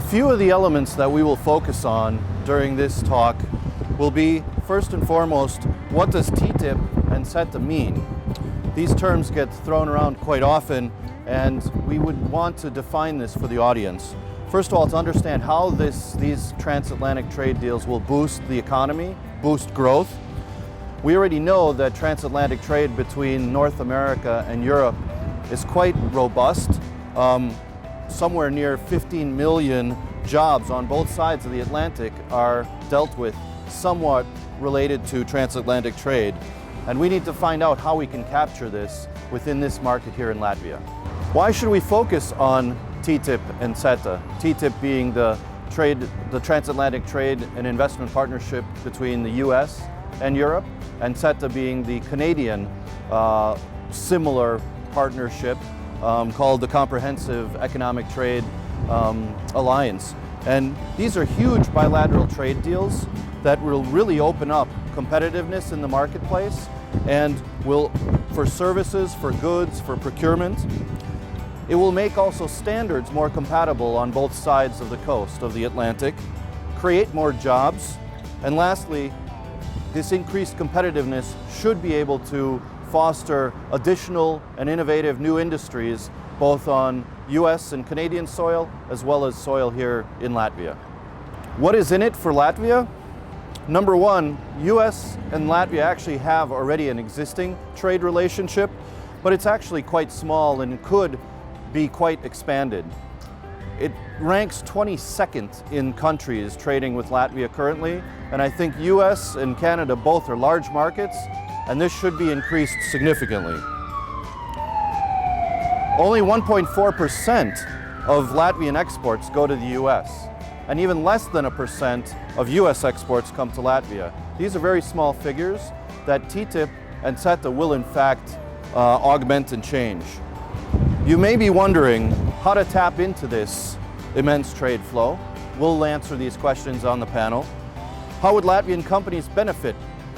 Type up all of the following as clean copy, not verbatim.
few of the elements that we will focus on during this talk will be, first and foremost, what does TTIP and CETA mean? These terms get thrown around quite often, and we would want to define this for the audience. First of all, to understand how these transatlantic trade deals will boost the economy, boost growth. We already know that transatlantic trade between North America and Europe is quite robust. Somewhere near 15 million jobs on both sides of the Atlantic are dealt with somewhat related to transatlantic trade. And we need to find out how we can capture this within this market here in Latvia. Why should we focus on TTIP and CETA? TTIP being the transatlantic trade and investment partnership between the US and Europe, and CETA being the Canadian similar partnership called the Comprehensive Economic Trade Alliance. And these are huge bilateral trade deals that will really open up competitiveness in the marketplace and will, for services, for goods, for procurement. It will make also standards more compatible on both sides of the coast of the Atlantic, create more jobs, and lastly, this increased competitiveness should be able to foster additional and innovative new industries both on US and Canadian soil as well as soil here in Latvia. What is in it for Latvia? Number one, US and Latvia actually have already an existing trade relationship, but it's actually quite small and could be quite expanded. It ranks 22nd in countries trading with Latvia currently, and I think US and Canada both are large markets, and this should be increased significantly. Only 1.4% of Latvian exports go to the US, and even less than 1% of US exports come to Latvia. These are very small figures that TTIP and CETA will in fact augment and change. You may be wondering how to tap into this immense trade flow. We'll answer these questions on the panel. How would Latvian companies benefit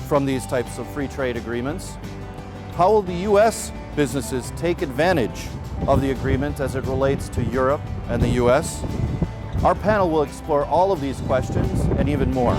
from these types of free trade agreements? How will the US businesses take advantage of the agreement as it relates to Europe and the US? Our panel will explore all of these questions and even more.